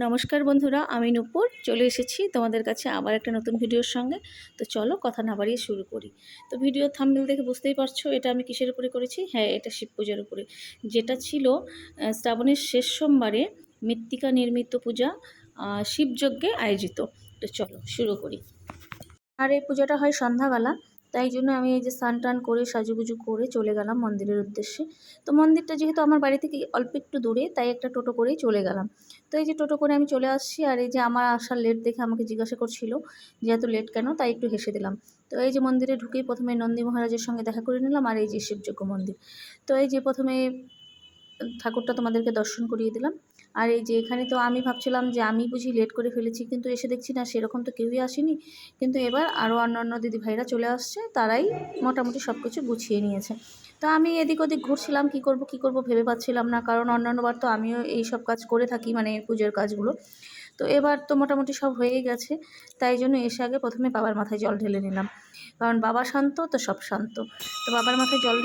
নমস্কার বন্ধুরা, আমি নূপুর চলে এসেছি তোমাদের কাছে আবার একটা নতুন ভিডিওর সঙ্গে। তো চলো কথা না বাড়িয়ে শুরু করি। তো ভিডিও থাম্বনেল দেখে বুঝতেই পারছো এটা আমি কিসের উপরে করেছি। হ্যাঁ, এটা শিব পূজার উপরে, যেটা ছিল শ্রাবণের শেষ সোমবারে মৃত্তিকা নির্মিত পূজা শিবযজ্ঞে আয়োজিত। তো চলো শুরু করি। আর এই পূজাটা হয় সন্ধ্যাবেলা, তাই জন্য আমি এই যে স্নান টান করে সাজুগুজু করে চলে গেলাম মন্দিরের উদ্দেশ্যে। তো মন্দিরটা যেহেতু আমার বাড়ি থেকে অল্প একটু দূরে, তাই একটা টোটো করেই চলে গেলাম। তো এই যে টোটো করে আমি চলে আসছি, আর এই যে আমার আসার লেট দেখে আমাকে জিজ্ঞাসা করছিল যে এত লেট কেন, তাই একটু হেসে দিলাম। তো এই যে মন্দিরে ঢুকেই প্রথমে নন্দী মহারাজের সঙ্গে দেখা করে নিলাম, আর এই যে শিবযজ্ঞ মন্দির। তো এই যে প্রথমে ঠাকুরটা তোমাদেরকে দর্শন করিয়ে দিলাম। আর এই যে এখানে তো আমি ভাবছিলাম যে আমি বুঝি লেট করে ফেলেছি, কিন্তু এসে দেখছি না, সেরকম তো কেউই আসেনি। কিন্তু এবার আরও অন্যান্য দিদিভাইরা চলে আসছে, তারাই মোটামুটি সব কিছু গুছিয়ে নিয়েছে। তো আমি এদিক ওদিক ঘুরছিলাম, কী করব ভেবে পাচ্ছিলাম না, কারণ অন্যান্যবার তো আমিও এই সব কাজ করে থাকি, মানে পুজোর কাজগুলো। তো এবার তো মোটামুটি সব হয়েই গেছে, তাই জন্য এসে আগে প্রথমে বাবার মাথায় জল ঢেলে নিলাম, কারণ বাবা শান্ত তো সব শান্ত। তো বাবার মাথায় জল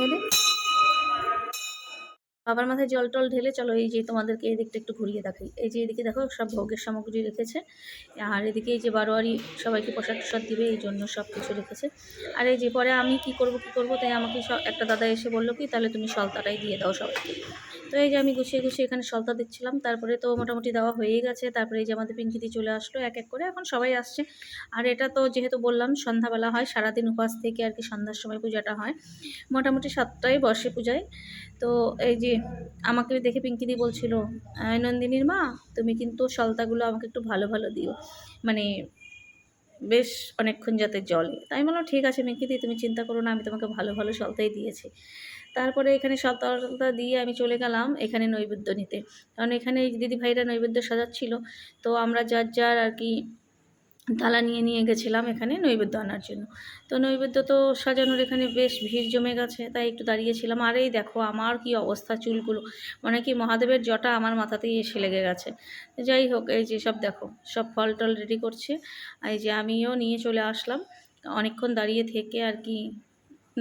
ঢেলে চলো এই যে তোমাদেরকে এই দিকটা একটু ঘুরিয়ে দেখাই। এই যে এদিকে দেখো সব ভোগের সামগ্রী রেখেছে, আর এদিকে এই যে বারোয়ারি সবাইকে প্রসাদ টসাদ দিবে, এই জন্য সব কিছু রেখেছে। আর এই যে পরে আমি কি করব তাই আমাকে একটা দাদা এসে বললো কি তাহলে তুমি সলতাটাই দিয়ে দাও সবাইকে। তো এই যে আমি গুছিয়ে এখানে সলতা দিচ্ছিলাম, তারপরে তো মোটামুটি দেওয়া হয়েই গেছে। তারপরে এই যে আমাদের পিঙ্কিদি চলে আসলো এক এক করে, এখন সবাই আসছে। আর এটা তো যেহেতু বললাম সন্ধ্যাবেলা হয়, সারাদিন উপাস থেকে আর কি সন্ধ্যার সময় পূজাটা হয়, মোটামুটি 7টায় বসে পূজায়। তো এই যে আমাকে দেখে পিঙ্কিদি বলছিল, নন্দিনীর মা তুমি কিন্তু সলতাগুলো আমাকে একটু ভালো ভালো দিও, মানে বেশ অনেকক্ষণ যাতে জলে। তাই বললাম ঠিক আছে পিঙ্কিদি, তুমি চিন্তা করো না, আমি তোমাকে ভালো ভালো সলতাই দিয়েছি। তারপরে এখানে সলতা দিয়ে আমি চলে গেলাম এখানে নৈবেদ্য নিতে, কারণ এখানে এই দিদিভাইরা নৈবেদ্য সাজাচ্ছিল। তো আমরা যার আর কি থালা নিয়ে গেছিলাম এখানে নৈবেদ্য আনার জন্য। তো নৈবেদ্য তো সাজানোর এখানে বেশ ভিড় জমে গেছে, তাই একটু দাঁড়িয়েছিলাম। আর এই দেখো আমার কি অবস্থা, চুলগুলো মানে কি মহাদেবের জটা আমার মাথাতেই এসে লেগে গেছে। যাই হোক, এই যে সব দেখো সব ফল টল রেডি করছে, এই যে আমিও নিয়ে চলে আসলাম। অনেকক্ষণ দাঁড়িয়ে থেকে আর কি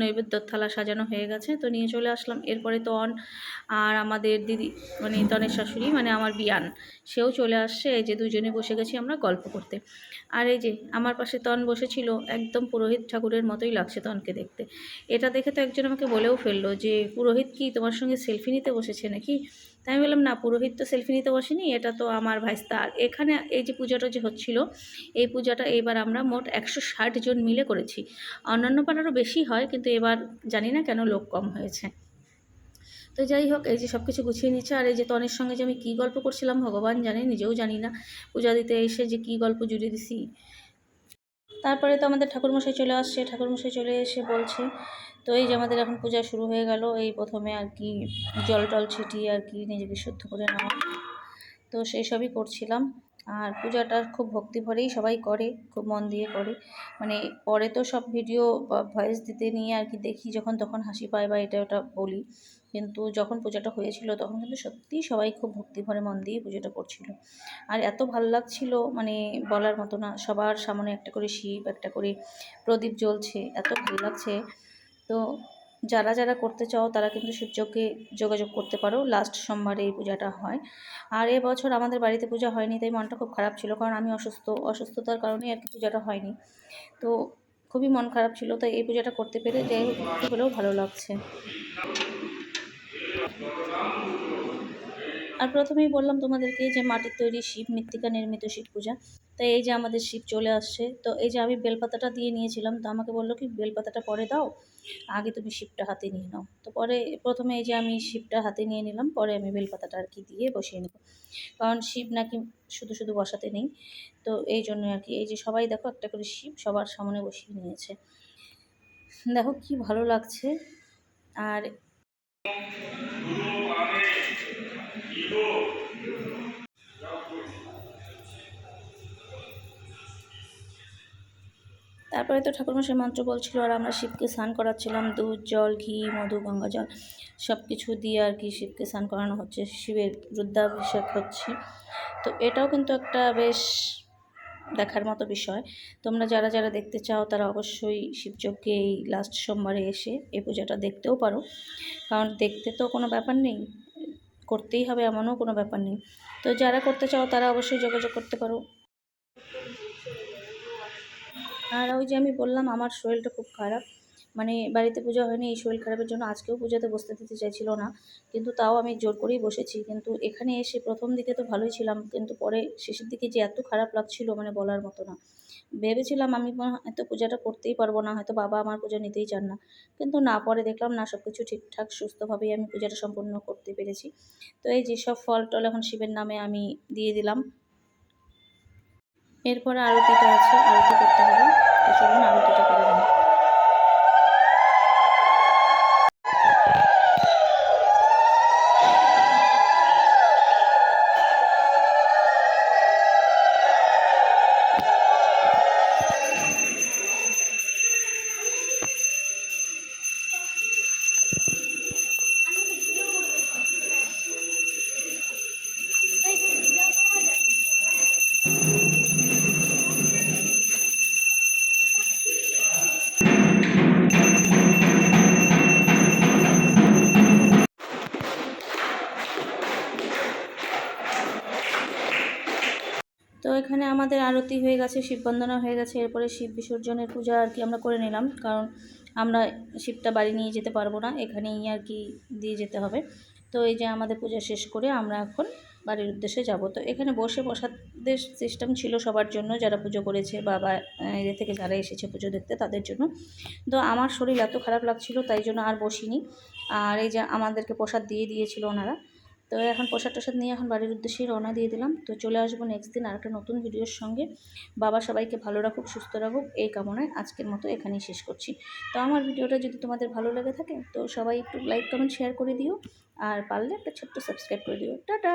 নৈবেদ্যর থালা সাজানো হয়ে গেছে, তো নিয়ে চলে আসলাম। এরপরে তন আর আমাদের দিদি মানে তনের শাশুড়ি মানে আমার বিয়ান, সেও চলে আসছে। এই যে দুজনে বসে গেছি আমরা গল্প করতে। আর এই যে আমার পাশে তন বসেছিল, একদম পুরোহিত ঠাকুরের মতোই লাগছে তনকে দেখতে। এটা দেখে তো একজন আমাকে বলেও ফেললো যে পুরোহিত কি তোমার সঙ্গে সেলফি নিতে বসেছে নাকি। তাই আমি বললাম না, পুরোহিত তো সেলফি নিতে বসেনি, এটা তো আমার ভাইস্তা। আর এখানে এই যে পূজাটা যে হচ্ছিল, এই পূজাটা এবার আমরা মোট 160 জন মিলে করেছি। অন্যান্য পাড়ারও বেশি হয়, কিন্তু এবার জানি না কেন লোক কম হয়েছে। তো যাই হোক, এই যে সব কিছু গুছিয়ে নিচ্ছে। আর এই যে তনের সঙ্গে যে আমি কী গল্প করছিলাম ভগবান জানে, নিজেও জানি না পূজা দিতে এসে যে কী গল্প জুড়ে দিছি। তারপরে তো আমাদের ঠাকুরমশাই চলে আসছে, ঠাকুরমশাই চলে এসে বলছে, তো এই যে আমাদের এখন পূজা শুরু হয়ে গেল। এই প্রথমে আর কি জল টল ছিটিয়ে আর কি নিজেকে শুদ্ধ করে নেওয়া, তো সেই সবই করছিলাম। আর পূজাটা খুব ভক্তি ভরেই সবাই করে, খুব মন দিয়ে করে। মানে পরে তো সব ভিডিও বা ভয়েস দিতে নিয়ে আর কি দেখি যখন তখন হাসি পায় বা এটা ওটা বলি, কিন্তু যখন পূজাটা হয়েছিল তখন কিন্তু সত্যিই সবাই খুব ভক্তি ভরে মন দিয়ে পুজোটা করছিল। আর এত ভালো লাগছিল মানে বলার মতো না, সবার সামনে একটা করে শিব একটা করে প্রদীপ জ্বলছে, এত ভালো লাগছে। তো যারা করতে চাও তারা কিন্তু শিবযজ্ঞে যোগাযোগ করতে পারো, লাস্ট সোমবারে এই পূজাটা হয়। আর এবছর আমাদের বাড়িতে পূজা হয়নি, তাই মনটা খুব খারাপ ছিল, কারণ আমি অসুস্থতার কারণেই আর কি পূজাটা হয়নি। তো খুবই মন খারাপ ছিল, তাই এই পূজাটা করতে পেরে যাই হোক একটু হলেও ভালো লাগছে। আর প্রথমেই বললাম তোমাদেরকে যে মাটির তৈরি শিব, মৃত্তিকা নির্মিত শিব পূজা। তাই এই যে আমাদের শিব চলে আসছে। তো এই যে আমি বেলপাতাটা দিয়ে নিয়েছিলাম, তো আমাকে বললো কি বেলপাতাটা পরে দাও, আগে তুমি শিবটা হাতে নিয়ে নাও। তো পরে প্রথমে এই যে আমি শিবটা হাতে নিয়ে নিলাম, পরে আমি বেলপাতাটা আর কি দিয়ে বসিয়ে নেব, কারণ শিব নাকি শুধু বসাতে নেই। তো এই জন্য আর কি এই যে সবাই দেখো একটা করে শিব সবার সামনে বসিয়ে নিয়েছে, দেখো কি ভালো লাগছে। আর তারপরে তো ঠাকুরমশাই মন্ত্র বলছিল, আর আমরা শিবকে স্নান করাচ্ছিলাম, দুধ জল ঘি মধু গঙ্গা জল সব কিছু দিয়ে আর কি শিবকে স্নান করানো হচ্ছে, শিবের রুদ্রাভিষেক হচ্ছে। তো এটাও কিন্তু একটা বেশ দেখার মতো বিষয়। তোমরা যারা দেখতে চাও তারা অবশ্যই শিবযজ্ঞে এই লাস্ট সোমবারে এসে এই পূজাটা দেখতেও পারো, কারণ দেখতে তো কোনো ব্যাপার নেই, করতেই হবে এমনও কোনো ব্যাপার নেই। তো যারা করতে চাও তারা অবশ্যই যোগাযোগ করতে পারো। আর ওই যে আমি বললাম আমার শরীরটা খুব খারাপ, মানে বাড়িতে পূজা হয়নি এই শরীর খারাপের জন্য আজকেও পুজোতে বসতে দিতে চাইছিল না, কিন্তু তাও আমি জোর করেই বসেছি। কিন্তু এখানে এসে প্রথম দিকে তো ভালোই ছিলাম, কিন্তু পরে শেষের দিকে যে এত খারাপ লাগছিল মানে বলার মতো না। ভেবেছিলাম আমি হয়তো পূজাটা করতেই পারবো না, হয়তো বাবা আমার পুজো নিতেই চান না, কিন্তু না, পরে দেখলাম না, সব কিছু ঠিকঠাক সুস্থভাবেই আমি পূজাটা সম্পূর্ণ করতে পেরেছি। তো এই যেসব ফল টল এখন শিবের নামে আমি দিয়ে দিলাম। এরপরে আরতিটা আছে, আরতি করতে হবে, তো চলুন আরতিটা করে নিই। তো এখানে আমাদের আরতি হয়ে গেছে, শিব বন্দনা হয়ে গেছে, এরপরে শিব বিসর্জনের পূজা আর কি আমরা করে নিলাম, কারণ আমরা শিবটা বাড়ি নিয়ে যেতে পারবো না, এখানেই আর কি দিয়ে যেতে হবে। তো এই যে আমাদের পূজা শেষ করে আমরা এখন বাড়ির উদ্দেশ্যে যাব। তো এখানে বসে প্রসাদের সিস্টেম ছিল সবার জন্য, যারা পুজো করেছে বা এদের থেকে যারা এসেছে পুজো দেখতে তাদের জন্য। তো আমার শরীর এত খারাপ লাগছিল তাই জন্য আর বসিনি। আর এই যে আমাদেরকে প্রসাদ দিয়ে দিয়েছিল ওনারা। তো এখন প্রসাদ টসাদ নিয়ে এখন বাড়ির উদ্দেশ্যেই রওনা দিয়ে দিলাম। তো চলে আসবো নেক্সট দিন আর একটা নতুন ভিডিওর সঙ্গে। বাবা সবাইকে ভালো রাখুক, সুস্থ রাখুক, এই কামনায় আজকের মতো এখানেই শেষ করছি। তো আমার ভিডিওটা যদি তোমাদের ভালো লেগে থাকে তো সবাই একটু লাইক কমেন্ট শেয়ার করে দিও, আর পারলে একটা ছোট্ট সাবস্ক্রাইব করে দিও। টাটা।